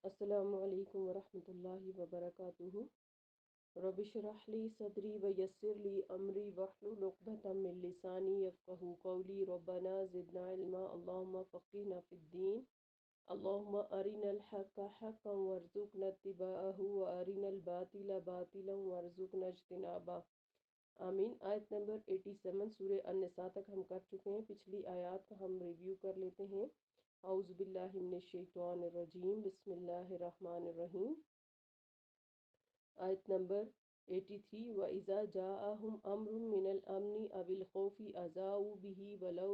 السلام علیکم ورحمۃ اللہ وبرکاتہ۔ رب اشرح لی صدری ویسر لی امری واحلل عقدۃ من لسانی یفقہوا قولی ربنا زدنا علما اللہم فقہنا فی الدین اللہم ارنا الحق حقا وارزقنا اتباعہ وارنا الباطل باطلا وارزقنا اجتنابہ، آمین۔ آیت نمبر 87 سورہ النساء تک ہم کر چکے ہیں۔ پچھلی آیات کا ہم ریویو کر لیتے ہیں۔ اعوذ باللہ من الشیطان الرجیم، بسم اللہ الرحمن الرحیم۔ آیت نمبر 83 وَإِذَا جَاءَهُمْ أَمْرٌ مِّنَ الْأَمْنِ أَوِ الْخَوْفِ أَذَاعُوا بِهِ وَلَوْ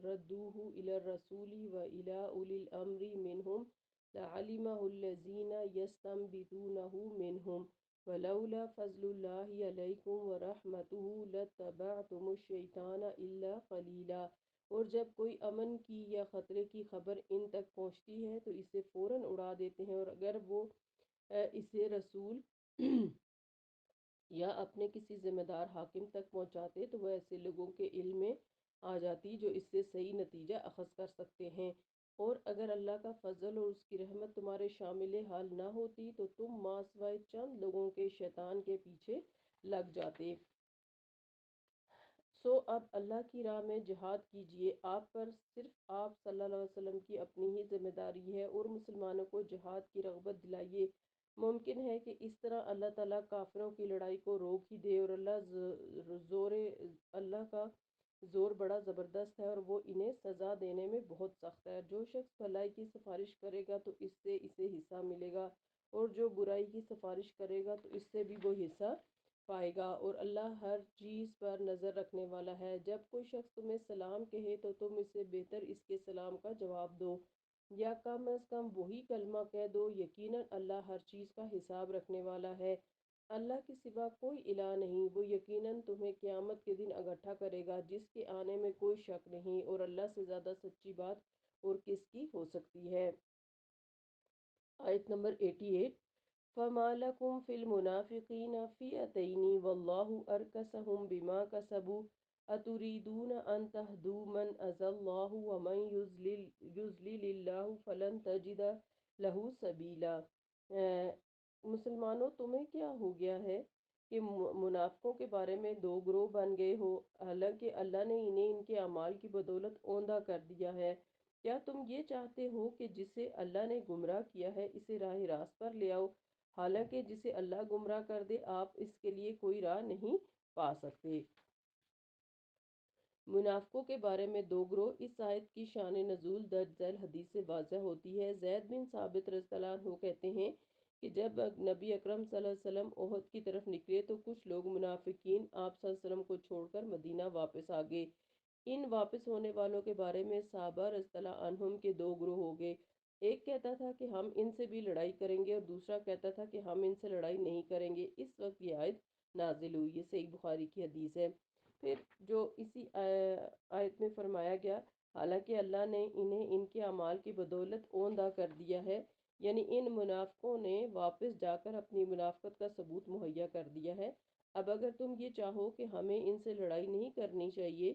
رَدُّوهُ إِلَى الرَّسُولِ وَإِلَى أُولِي الْأَمْرِ مِنْهُمْ لَعَلِمَهُ الَّذِينَ يَسْتَنبِطُونَهُ مِنْهُمْ وَلَوْلَا فَضْلُ اللَّهِ عَلَيْكُمْ وَرَحْمَتُهُ لَاتَّبَعْتُمُ الشَّيْطَانَ إِلَّا قَلِيلًا۔ اور جب کوئی امن کی یا خطرے کی خبر ان تک پہنچتی ہے تو اسے فوراً اڑا دیتے ہیں، اور اگر وہ اسے رسول یا اپنے کسی ذمہ دار حاکم تک پہنچاتے تو وہ ایسے لوگوں کے علم میں آ جاتی جو اس سے صحیح نتیجہ اخذ کر سکتے ہیں۔ اور اگر اللہ کا فضل اور اس کی رحمت تمہارے شامل حال نہ ہوتی تو تم ماں سوائے چند لوگوں کے شیطان کے پیچھے لگ جاتے۔ اب اللہ کی راہ میں جہاد کیجیے۔ آپ پر صرف آپ صلی اللہ علیہ وسلم کی اپنی ہی ذمہ داری ہے، اور مسلمانوں کو جہاد کی رغبت دلائیے۔ ممکن ہے کہ اس طرح اللہ تعالیٰ کافروں کی لڑائی کو روک ہی دے، اور اللہ کا زور بڑا زبردست ہے اور وہ انہیں سزا دینے میں بہت سخت ہے۔ جو شخص بھلائی کی سفارش کرے گا تو اس سے اسے حصہ ملے گا، اور جو برائی کی سفارش کرے گا تو اس سے بھی وہ حصہ پائے گا، اور اللہ ہر چیز پر نظر رکھنے والا ہے۔ جب کوئی شخص تمہیں سلام کہے تو تم اسے بہتر اس کے سلام کا جواب دو، یا کم از کم وہی کلمہ کہہ دو، یقیناً اللہ ہر چیز کا حساب رکھنے والا ہے۔ اللہ کے سوا کوئی الہ نہیں، وہ یقیناً تمہیں قیامت کے دن اکٹھا کرے گا جس کے آنے میں کوئی شک نہیں، اور اللہ سے زیادہ سچی بات اور کس کی ہو سکتی ہے۔ آیت نمبر 88 فَمَا لَكُمْ فِي الْمُنَافِقِينَ فِئَتَيْنِ وَاللَّهُ أَرْكَسَهُمْ بِمَا كَسَبُوا أَتُرِيدُونَ أَن تَهْدُوا مَنْ أَضَلَّ اللَّهُ وَمَنْ يُضْلِلِ اللَّهُ فَلَنْ تَجِدَ لَهُ سَبِيلًا۔ مسلمانوں، تمہیں کیا ہو گیا ہے کہ منافقوں کے بارے میں دو گروہ بن گئے ہو، حالانکہ اللہ نے انہیں ان کے اعمال کی بدولت اوندھا کر دیا ہے۔ کیا تم یہ چاہتے ہو کہ جسے اللہ نے گمراہ کیا ہے اسے راہ راست پر لے آؤ، حالانکہ جسے اللہ گمراہ کر دے آپ اس کے لیے کوئی راہ نہیں پا سکتے۔ منافقوں کے بارے میں دو گروہ۔ اس آیت کی شان نزول درج ذیل حدیث سے واضح ہوتی ہے۔ زید بن ثابت رضی اللہ عنہ کہتے ہیں کہ جب نبی اکرم صلی اللہ علیہ وسلم احد کی طرف نکلے تو کچھ لوگ منافقین آپ صلی اللہ علیہ وسلم کو چھوڑ کر مدینہ واپس آ گئے۔ ان واپس ہونے والوں کے بارے میں صحابہ رضی اللہ عنہم کے دو گروہ ہو گئے۔ ایک کہتا تھا کہ ہم ان سے بھی لڑائی کریں گے، اور دوسرا کہتا تھا کہ ہم ان سے لڑائی نہیں کریں گے۔ اس وقت یہ آیت نازل ہوئی۔ یہ صحیح بخاری کی حدیث ہے۔ پھر جو اسی آیت میں فرمایا گیا، حالانکہ اللہ نے انہیں ان کے اعمال کی بدولت اوندھا کر دیا ہے، یعنی ان منافقوں نے واپس جا کر اپنی منافقت کا ثبوت مہیا کر دیا ہے۔ اب اگر تم یہ چاہو کہ ہمیں ان سے لڑائی نہیں کرنی چاہیے،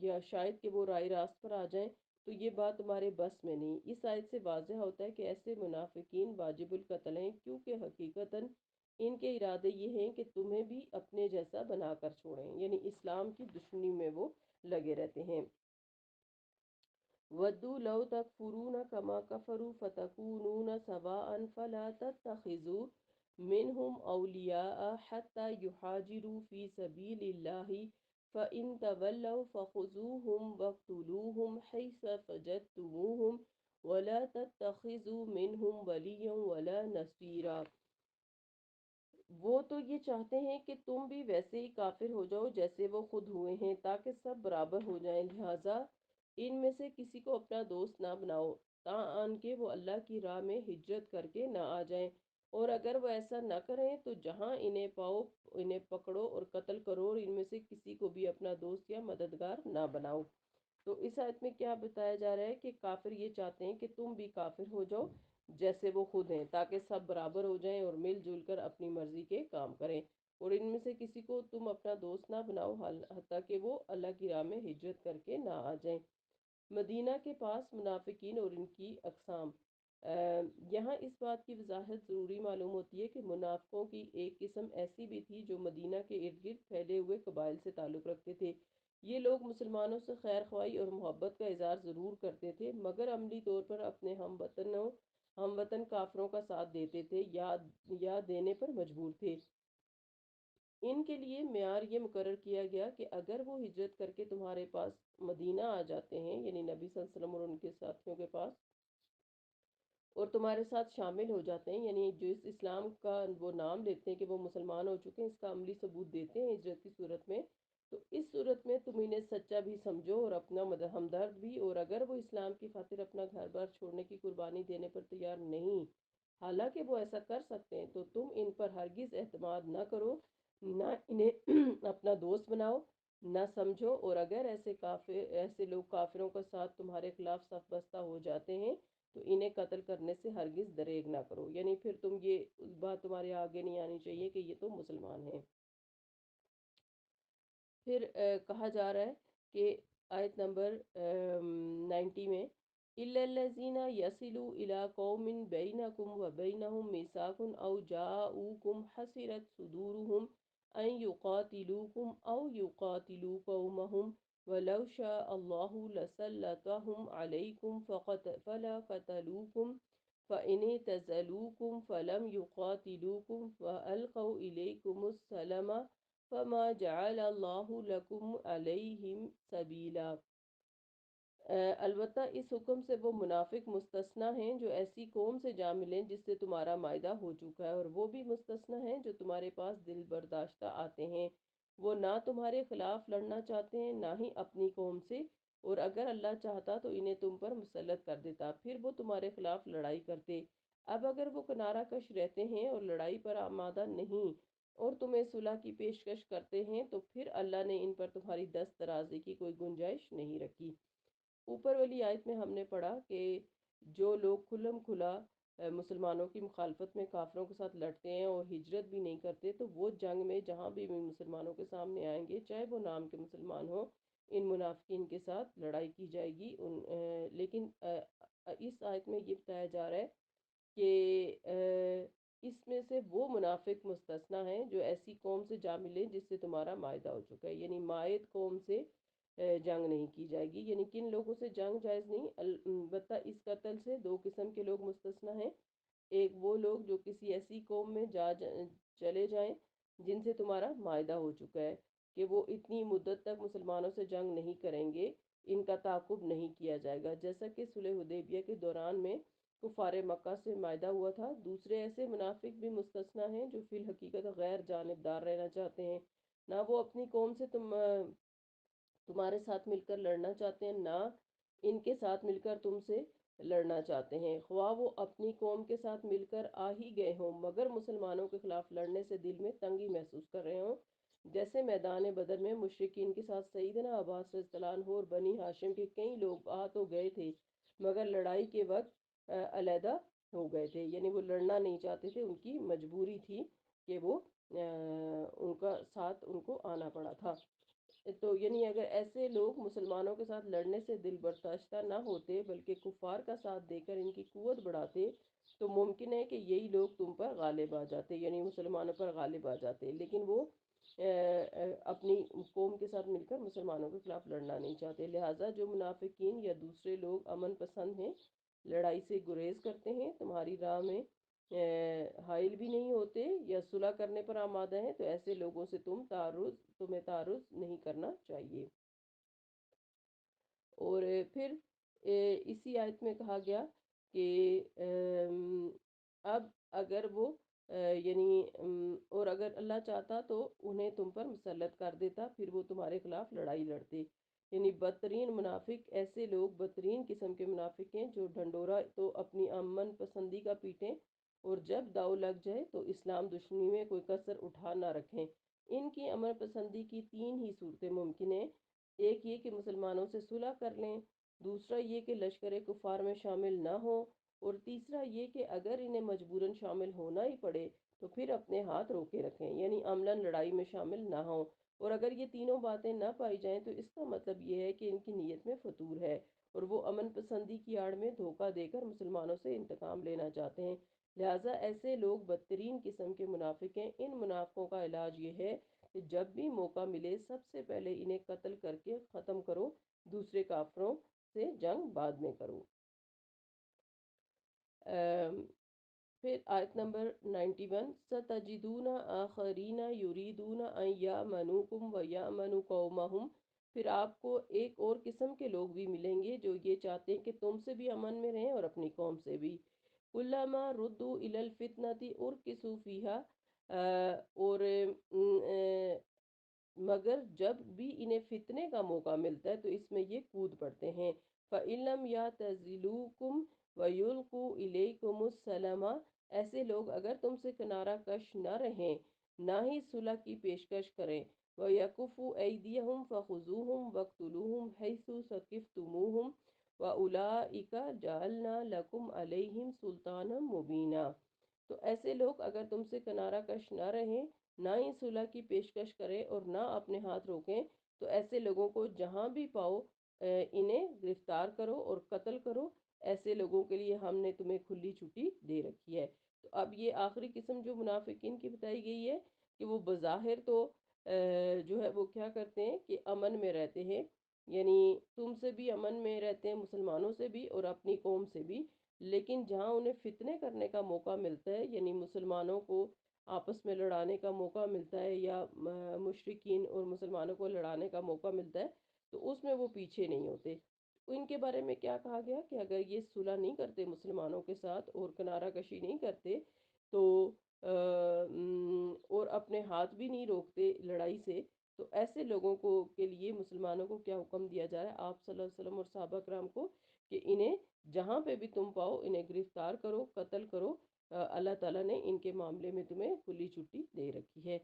یا شاید کہ وہ راہ راست پر آ جائیں، تو یہ بات تمہارے بس میں نہیں۔ اس آیت سے واضح ہوتا ہے کہ ایسے منافقین واجب القتل ہیں، کیونکہ حقیقتاً ان کے ارادے یہ ہیں کہ تمہیں بھی اپنے جیسا بنا کر چھوڑیں، یعنی اسلام کی دشمنی میں وہ لگے رہتے ہیں۔ وَدُّوا لَوْ تَكْفُرُونَ كَمَا كَفَرُوا فَتَكُونُونَ سَوَاءً فَلَا تَتَّخِذُوا مِنْهُمْ أَوْلِيَاءَ حَتَّى يُهَاجِرُوا فِي سَبِيلِ اللَّهِ فَإِن تَوَلَّوْا فَخُذُوهُمْ وَاقْتُلُوهُمْ حَيْثُ وَجَدتُّمُوهُمْ وَلَا تَتَّخِذُوا مِنْهُمْ وَلِيًّا وَلَا نَصِيرًا۔ وہ تو یہ چاہتے ہیں کہ تم بھی ویسے ہی کافر ہو جاؤ جیسے وہ خود ہوئے ہیں، تاکہ سب برابر ہو جائیں، لہٰذا ان میں سے کسی کو اپنا دوست نہ بناؤ تاآن کہ وہ اللہ کی راہ میں ہجرت کر کے نہ آ جائیں، اور اگر وہ ایسا نہ کریں تو جہاں انہیں پاؤ انہیں پکڑو اور قتل کرو، اور ان میں سے کسی کو بھی اپنا دوست یا مددگار نہ بناؤ۔ تو اس آیت میں کیا بتایا جا رہا ہے کہ کافر یہ چاہتے ہیں کہ تم بھی کافر ہو جاؤ جیسے وہ خود ہیں، تاکہ سب برابر ہو جائیں اور مل جل کر اپنی مرضی کے کام کریں، اور ان میں سے کسی کو تم اپنا دوست نہ بناؤ حتیٰ کہ وہ اللہ کی راہ میں ہجرت کر کے نہ آ جائیں۔ مدینہ کے پاس منافقین اور ان کی اقسام۔ یہاں اس بات کی وضاحت ضروری معلوم ہوتی ہے کہ منافقوں کی ایک قسم ایسی بھی تھی جو مدینہ کے ارد گرد پھیلے ہوئے قبائل سے تعلق رکھتے تھے۔ یہ لوگ مسلمانوں سے خیر خواہی اور محبت کا اظہار ضرور کرتے تھے، مگر عملی طور پر اپنے ہم وطن کافروں کا ساتھ دیتے تھے یا دینے پر مجبور تھے۔ ان کے لیے معیار یہ مقرر کیا گیا کہ اگر وہ ہجرت کر کے تمہارے پاس مدینہ آ جاتے ہیں، یعنی نبی صلی اللہ علیہ وسلم اور ان کے ساتھیوں کے پاس، اور تمہارے ساتھ شامل ہو جاتے ہیں، یعنی جو اس اسلام کا وہ نام لیتے ہیں کہ وہ مسلمان ہو چکے ہیں، اس کا عملی ثبوت دیتے ہیں ہجرت کی صورت میں، تو اس صورت میں تم انہیں سچا بھی سمجھو اور اپنا ہمدرد بھی، اور اگر وہ اسلام کی خاطر اپنا گھر بار چھوڑنے کی قربانی دینے پر تیار نہیں، حالانکہ وہ ایسا کر سکتے ہیں، تو تم ان پر ہرگز اعتماد نہ کرو، نہ انہیں اپنا دوست بناؤ، نہ سمجھو، اور اگر ایسے لوگ کافروں کے ساتھ تمہارے خلاف صف بستہ ہو جاتے ہیں تو انہیں قتل کرنے سے ہرگز دریغ نہ کرو، یعنی پھر تم یہ بات تمہارے آگے نہیں آنی چاہیے کہ یہ تو مسلمان ہیں۔ پھر کہا جا رہا ہے کہ آیت نمبر 90 میں إِلَّا الَّذِينَ يَصِلُوا إِلَىٰ قَوْمٍ بَيْنَكُمْ وَبَيْنَهُمْ مِيثَاقٌ أَوْ جَاءُوكُمْ حَسِرَتْ صُدُورُهُمْ أَن يُقَاتِلُوكُمْ أَوْ يُقَاتِلُوا قَوْمَهُمْ وَلَوْ شَاءَ اللَّهُ لَسَلَّطَهُمْ عَلَيْكُمْ فَلَا قَتَلُوكُمْ فَإِنِ اعْتَزَلُوكُمْ فَلَمْ يُقَاتِلُوكُمْ وَأَلْقَوْا إِلَيْكُمُ السَّلَامَ فَمَا جَعَلَ اللَّهُ لَكُمْ عَلَيْهِمْ سَبِيلًا۔ البتہ اس حکم سے وہ منافق مستثنی ہیں جو ایسی قوم سے جا ملیں جس سے تمہارا معاہدہ ہو چکا ہے، اور وہ بھی مستثنی ہیں جو تمہارے پاس دل برداشتہ آتے ہیں، وہ نہ تمہارے خلاف لڑنا چاہتے ہیں نہ ہی اپنی قوم سے، اور اگر اللہ چاہتا تو انہیں تم پر مسلط کر دیتا، پھر وہ تمہارے خلاف لڑائی کرتے۔ اب اگر وہ کنارہ کش رہتے ہیں اور لڑائی پر آمادہ نہیں اور تمہیں صلح کی پیشکش کرتے ہیں، تو پھر اللہ نے ان پر تمہاری دست درازی کی کوئی گنجائش نہیں رکھی۔ اوپر والی آیت میں ہم نے پڑھا کہ جو لوگ کھلم کھلا مسلمانوں کی مخالفت میں کافروں کے ساتھ لڑتے ہیں اور ہجرت بھی نہیں کرتے، تو وہ جنگ میں جہاں بھی مسلمانوں کے سامنے آئیں گے، چاہے وہ نام کے مسلمان ہوں، ان منافقین کے ساتھ لڑائی کی جائے گی۔ لیکن اس آیت میں یہ بتایا جا رہا ہے کہ اس میں سے وہ منافق مستثنی ہیں جو ایسی قوم سے جا ملیں جس سے تمہارا معاہدہ ہو چکا ہے، یعنی مائد قوم سے جنگ نہیں کی جائے گی۔ یعنی کن لوگوں سے جنگ جائز نہیں؟ البتہ اس قتل سے دو قسم کے لوگ مستثنی ہیں۔ ایک وہ لوگ جو کسی ایسی قوم میں چلے جائیں جن سے تمہارا معاہدہ ہو چکا ہے کہ وہ اتنی مدت تک مسلمانوں سے جنگ نہیں کریں گے، ان کا تعاقب نہیں کیا جائے گا، جیسا کہ صلح حدیبیہ کے دوران میں کفار مکہ سے معاہدہ ہوا تھا۔ دوسرے ایسے منافق بھی مستثنی ہیں جو فی الحقیقت غیر جانبدار رہنا چاہتے ہیں، نہ وہ اپنی قوم سے تمہارے ساتھ مل کر لڑنا چاہتے ہیں، نہ ان کے ساتھ مل کر تم سے لڑنا چاہتے ہیں، خواہ وہ اپنی قوم کے ساتھ مل کر آ ہی گئے ہوں مگر مسلمانوں کے خلاف لڑنے سے دل میں تنگی محسوس کر رہے ہوں، جیسے میدان بدر میں مشرکین کے ساتھ سیدنا عباس رضی اللہ عنہ اور بنی ہاشم کے کئی لوگ آ تو گئے تھے مگر لڑائی کے وقت علیحدہ ہو گئے تھے، یعنی وہ لڑنا نہیں چاہتے تھے، ان کی مجبوری تھی کہ وہ ان کا ساتھ ان کو آنا پڑا تھا۔ تو یعنی اگر ایسے لوگ مسلمانوں کے ساتھ لڑنے سے دل برداشتہ نہ ہوتے بلکہ کفار کا ساتھ دے کر ان کی قوت بڑھاتے، تو ممکن ہے کہ یہی لوگ تم پر غالب آ جاتے، یعنی مسلمانوں پر غالب آ جاتے، لیکن وہ اپنی قوم کے ساتھ مل کر مسلمانوں کے خلاف لڑنا نہیں چاہتے۔ لہٰذا جو منافقین یا دوسرے لوگ امن پسند ہیں، لڑائی سے گریز کرتے ہیں، تمہاری راہ میں حائل بھی نہیں ہوتے یا صلح کرنے پر آمادہ ہیں، تو ایسے لوگوں سے تمہیں تعرض نہیں کرنا چاہیے۔ اور پھر اسی آیت میں کہا گیا کہ اب اگر وہ یعنی اور اگر اللہ چاہتا تو انہیں تم پر مسلط کر دیتا، پھر وہ تمہارے خلاف لڑائی لڑتے۔ یعنی بدترین منافق ایسے لوگ بدترین قسم کے منافق ہیں جو ڈھنڈورا تو اپنی امن پسندی کا پیٹیں اور جب داؤ لگ جائے تو اسلام دشمنی میں کوئی کسر اٹھا نہ رکھیں۔ ان کی امن پسندی کی تین ہی صورتیں ممکن ہیں: ایک یہ کہ مسلمانوں سے صلح کر لیں، دوسرا یہ کہ لشکر کفار میں شامل نہ ہوں، اور تیسرا یہ کہ اگر انہیں مجبوراً شامل ہونا ہی پڑے تو پھر اپنے ہاتھ روکے رکھیں، یعنی عملاً لڑائی میں شامل نہ ہوں۔ اور اگر یہ تینوں باتیں نہ پائی جائیں تو اس کا مطلب یہ ہے کہ ان کی نیت میں فتور ہے اور وہ امن پسندی کی آڑ میں دھوکہ دے کر مسلمانوں سے انتقام لینا چاہتے ہیں۔ لہٰذا ایسے لوگ بدترین قسم کے منافق ہیں۔ ان منافقوں کا علاج یہ ہے کہ جب بھی موقع ملے سب سے پہلے انہیں قتل کر کے ختم کرو، دوسرے کافروں سے جنگ بعد میں کرو۔ پھر آیت نمبر 91، سَتَجِدُونَ آخَرِینَ یُریدُونَ أَن یَأْمَنُوکُمْ وَیَأْمَنُوا قَوْمَہُم، پھر آپ کو ایک اور قسم کے لوگ بھی ملیں گے جو یہ چاہتے ہیں کہ تم سے بھی امن میں رہیں اور اپنی قوم سے بھی۔ کُلَّمَا رُدُّوا إِلَى الْفِتْنَةِ أُرْكِسُوا فِيهَا، اور مگر جب بھی انہیں فتنے کا موقع ملتا ہے تو اس میں یہ کود پڑتے ہیں۔ فَإِن يَعْتَزِلُوكُمْ وَيُلْقُوا إِلَيْكُمُ السَّلَامَ، ایسے لوگ اگر تم سے کنارہ کش نہ رہیں، نہ ہی صلح کی پیشکش کریں، وَيَكُفُّوا أَيْدِيَهُمْ فَخُذُوهُمْ وَاقْتُلُوهُمْ حَيْثُ ثَقِفْتُمُوهُمْ وَأُولَئِكَ جَعَلْنَا لَكُمْ عَلَيْهِمْ سُلْطَانًا مُبِينًا۔ تو ایسے لوگ اگر تم سے کنارہ کش نہ رہیں، نہ ہی صلح کی پیشکش کریں اور نہ اپنے ہاتھ روکیں، تو ایسے لوگوں کو جہاں بھی پاؤ انہیں گرفتار کرو اور قتل کرو۔ ایسے لوگوں کے لیے ہم نے تمہیں کھلی چھٹی دے رکھی ہے۔ تو اب یہ آخری قسم جو منافقین کی بتائی گئی ہے کہ وہ بظاہر تو جو ہے وہ کیا کرتے ہیں کہ امن میں رہتے ہیں، یعنی تم سے بھی امن میں رہتے ہیں، مسلمانوں سے بھی اور اپنی قوم سے بھی، لیکن جہاں انہیں فتنے کرنے کا موقع ملتا ہے، یعنی مسلمانوں کو آپس میں لڑانے کا موقع ملتا ہے یا مشرکین اور مسلمانوں کو لڑانے کا موقع ملتا ہے، تو اس میں وہ پیچھے نہیں ہوتے۔ ان کے بارے میں کیا کہا گیا کہ اگر یہ صلح نہیں کرتے مسلمانوں کے ساتھ اور کنارہ کشی نہیں کرتے تو اور اپنے ہاتھ بھی نہیں روکتے لڑائی سے، تو ایسے لوگوں کو کے لیے مسلمانوں کو کیا حکم دیا جا رہا ہے آپ صلی اللہ علیہ وسلم اور صحابہ کرام کو کہ انہیں جہاں پہ بھی تم پاؤ انہیں گرفتار کرو، قتل کرو۔ اللہ تعالیٰ نے ان کے معاملے میں تمہیں کھلی چھٹی دے رکھی ہے۔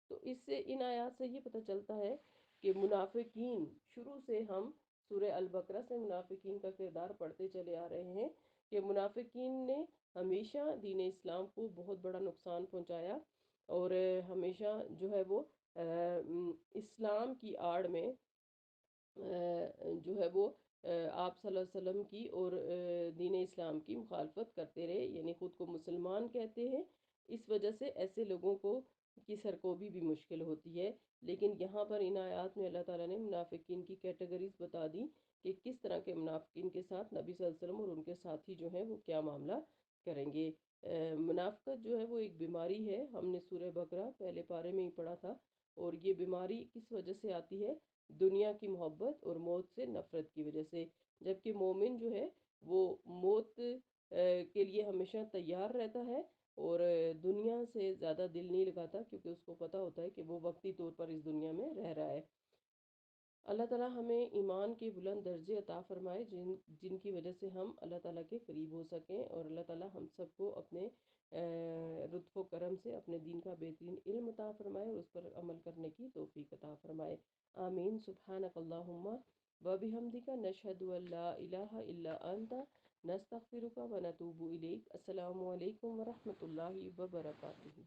تو اس سے ان آیات سے یہ پتہ چلتا ہے کہ منافقین، شروع سے ہم سورہ البقرہ سے منافقین کا کردار پڑھتے چلے آ رہے ہیں کہ منافقین نے ہمیشہ دین اسلام کو بہت بڑا نقصان پہنچایا، اور ہمیشہ جو ہے وہ اسلام کی آڑ میں جو ہے وہ آپ صلی اللہ علیہ وسلم کی اور دین اسلام کی مخالفت کرتے رہے، یعنی خود کو مسلمان کہتے ہیں۔ اس وجہ سے ایسے لوگوں کو کی سرکوبی بھی مشکل ہوتی ہے۔ لیکن یہاں پر ان آیات میں اللہ تعالیٰ نے منافقین کی کیٹیگریز بتا دی کہ کس طرح کے منافقین کے ساتھ نبی صلی اللہ علیہ وسلم اور ان کے ساتھی جو ہیں وہ کیا معاملہ کریں گے۔ منافقت جو ہے وہ ایک بیماری ہے، ہم نے سورہ بقرہ پہلے پارے میں ہی پڑھا تھا، اور یہ بیماری کس وجہ سے آتی ہے؟ دنیا کی محبت اور موت سے نفرت کی وجہ سے۔ جبکہ مومن جو ہے وہ موت کے لیے ہمیشہ تیار رہتا ہے اور دنیا سے زیادہ دل نہیں لگاتا، کیونکہ اس کو پتہ ہوتا ہے کہ وہ وقتی طور پر اس دنیا میں رہ رہا ہے۔ اللہ تعالیٰ ہمیں ایمان کے بلند درجے عطا فرمائے جن کی وجہ سے ہم اللہ تعالیٰ کے قریب ہو سکیں، اور اللہ تعالیٰ ہم سب کو اپنے لطف و کرم سے اپنے دین کا بہترین علم عطا فرمائے اور اس پر عمل کرنے کی توفیق عطا فرمائے۔ آمین۔ سبحانک اللہم و بحمدک، نشہد ان لا الہ الا انت، نستغفرک و نتوب الیک۔ السلام علیکم ورحمۃ اللہ وبرکاتہ۔